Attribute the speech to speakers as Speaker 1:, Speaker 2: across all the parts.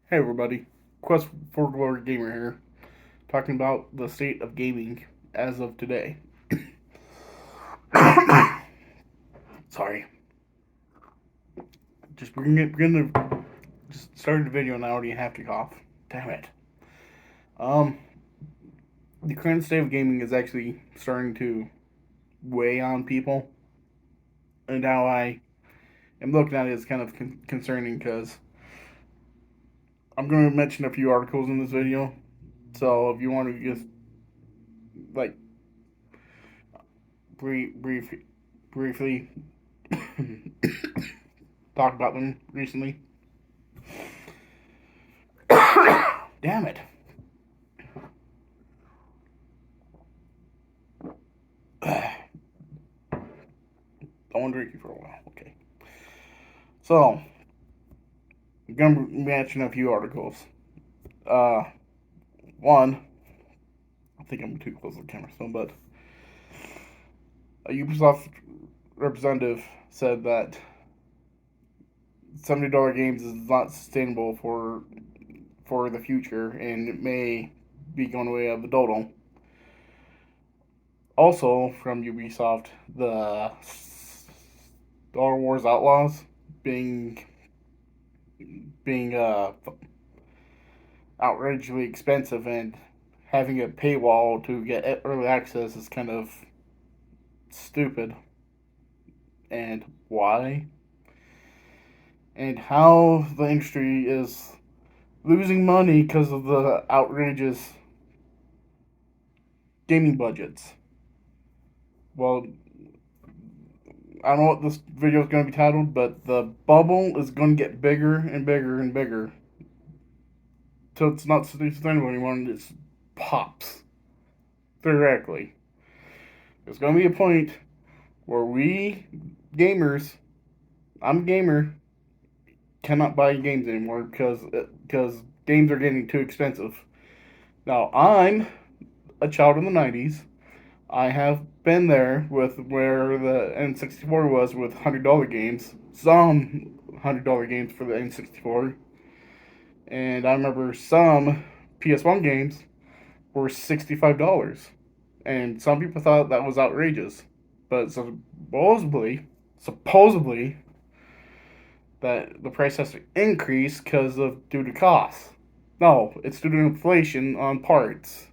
Speaker 1: Hey everybody, Quest for Glory Gamer here, talking about the state of gaming as of today. Sorry, just started the video and I already have to cough. Damn it. Um, the current state of gaming is actually starting to weigh on people, and how I am looking at it is kind of concerning because I'm going to mention a few articles in this video. So if you want to just like briefly talk about them recently. Damn it. I won't drink you for a while. Okay. So, I'm going to mention a few articles. Uh, One, I think I'm too close to the camera still, but a Ubisoft representative said that $70 games is not sustainable for the future, and it may be going away of the dodo. Also, from Ubisoft, the Star Wars Outlaws being being outrageously expensive, and having a paywall to get early access is kind of stupid. And why? And how the industry is losing money because of the outrageous gaming budgets. Well, I don't know what this video is going to be titled, but the bubble is going to get bigger and bigger and bigger till it's not sustainable anymore, and it pops theoretically. There's going to be a point where we gamers, I'm a gamer, cannot buy games anymore because games are getting too expensive. Now I'm a child in the '90s. I have been there with where the N64 was with $100 games, some $100 games for the N64, and I remember some PS1 games were $65, and some people thought that was outrageous, but supposedly that the price has to increase because of due to costs. No, it's due to inflation on parts,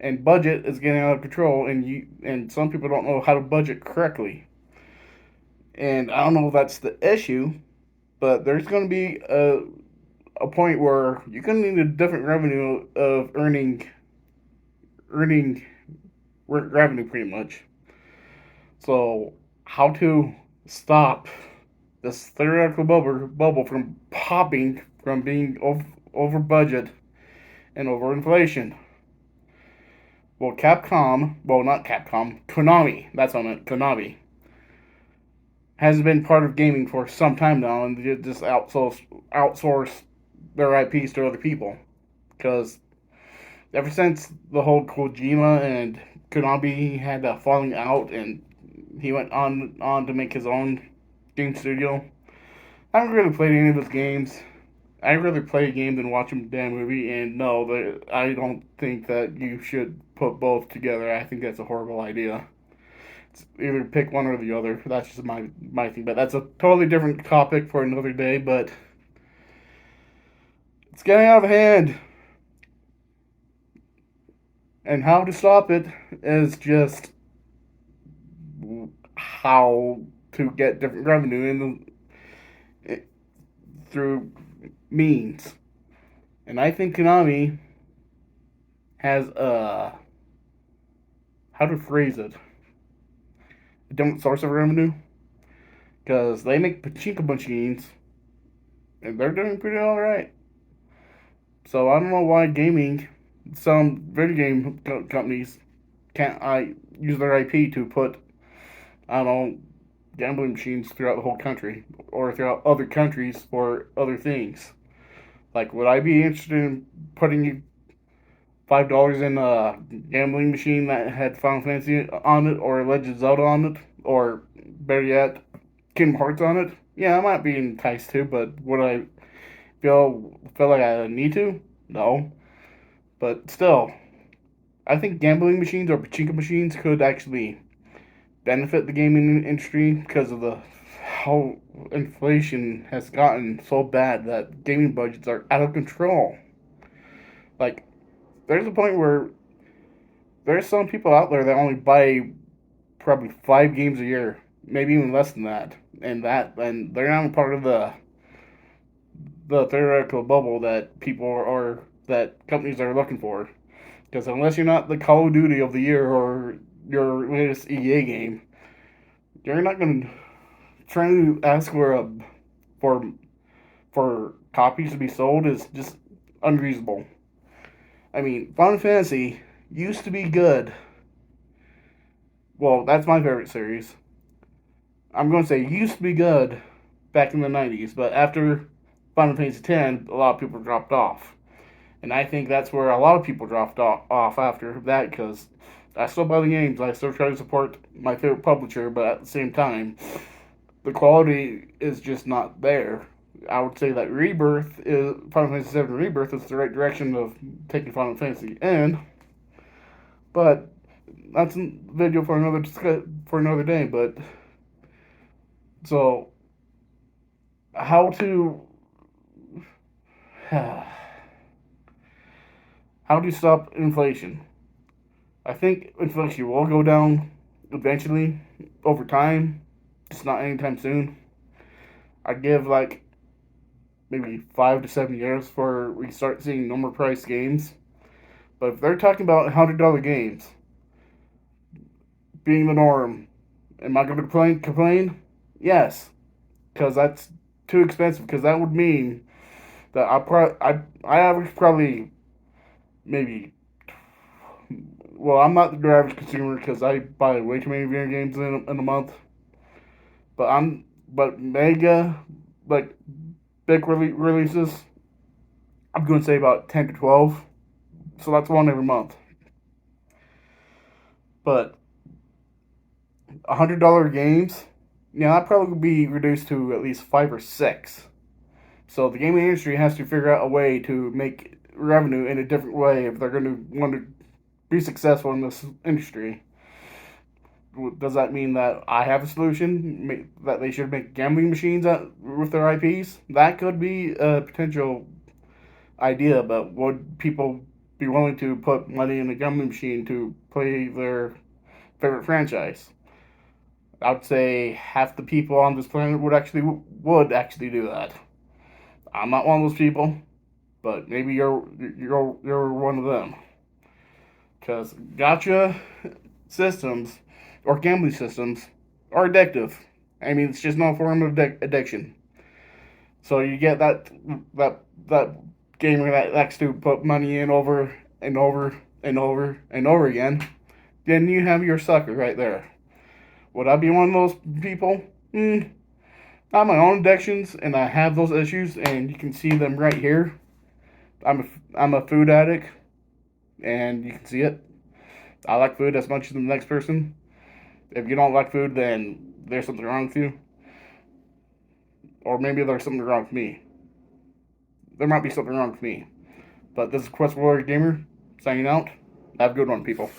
Speaker 1: and budget is getting out of control, and some people don't know how to budget correctly. And I don't know if that's the issue, but there's going to be a point where you're going to need a different revenue of earning revenue pretty much. So how to stop this theoretical bubble from popping from being over budget and over inflation? Well, not Capcom, Konami, that's on it, Konami, has been part of gaming for some time now, and they just outsource their IPs to other people. Because ever since the whole Kojima and Konami had a falling out, and he went on to make his own game studio, I haven't really played any of his games. I'd rather play a game than watch a damn movie, and no, I don't think that you should put both together. I think that's a horrible idea. It's either pick one or the other. That's just my thing. But that's a totally different topic for another day. But it's getting out of hand, and how to stop it is just how to get different revenue through means. And I think Konami has how to phrase it, a different source of revenue, because they make pachinko machines and they're doing pretty all right. So I don't know why some video game companies can't use their IP to put, I don't know, gambling machines throughout the whole country or throughout other countries for other things. Like, would I be interested in putting $5 in a gambling machine that had Final Fantasy on it, or Legend of Zelda on it, or better yet, Kingdom Hearts on it? Yeah, I might be enticed to, but would I feel like I need to? No. But still, I think gambling machines or pachinko machines could actually benefit the gaming industry because of the how inflation has gotten so bad that gaming budgets are out of control. Like, there's a point where there's some people out there that only buy probably 5 games a year, maybe even less than that, and they're not part of the theoretical bubble that people or that companies are looking for. Because unless you're not the Call of Duty of the year or your latest EA game, you're not going to try to ask for for copies to be sold is just unreasonable. I mean, Final Fantasy used to be good. Well, that's my favorite series. I'm going to say used to be good back in the 90s, but after Final Fantasy X, a lot of people dropped off. And I think that's where a lot of people dropped off after that because I still buy the games. I still try to support my favorite publisher, but at the same time, the quality is just not there. I would say that Final Fantasy VII Rebirth is the right direction of taking Final Fantasy in, but that's a video for another day. But so how to how do you stop inflation? I think inflation will go down eventually over time, just not anytime soon. I'd give like maybe 5 to 7 years before we start seeing normal price games. But if they're talking about $100 games being the norm, am I going to complain? Yes, because that's too expensive. Because that would mean that I average probably maybe. Well, I'm not the average consumer because I buy way too many video games in a month. But mega like big releases, I'm going to say about 10 to 12. So that's one every month. But $100 games, yeah, that probably would be reduced to at least 5 or 6. So the gaming industry has to figure out a way to make revenue in a different way if they're going to want to be successful in this industry. Does that mean that I have a solution? That they should make gambling machines with their IPs? That could be a potential idea, but would people be willing to put money in a gambling machine to play their favorite franchise? I'd say half the people on this planet would actually do that. I'm not one of those people, but maybe you're one of them. Because gotcha systems or gambling systems are addictive. I mean, it's just no form of addiction. So you get that gamer that likes to put money in over and over and over and over again. Then you have your sucker right there. Would I be one of those people? I have my own addictions, and I have those issues, and you can see them right here. I'm a food addict, and you can see it. I like food as much as the next person. If you don't like food, then there's something wrong with you. Or maybe there's something wrong with me. There might be something wrong with me. But this is Quest Warrior Gamer, signing out. Have a good one, people.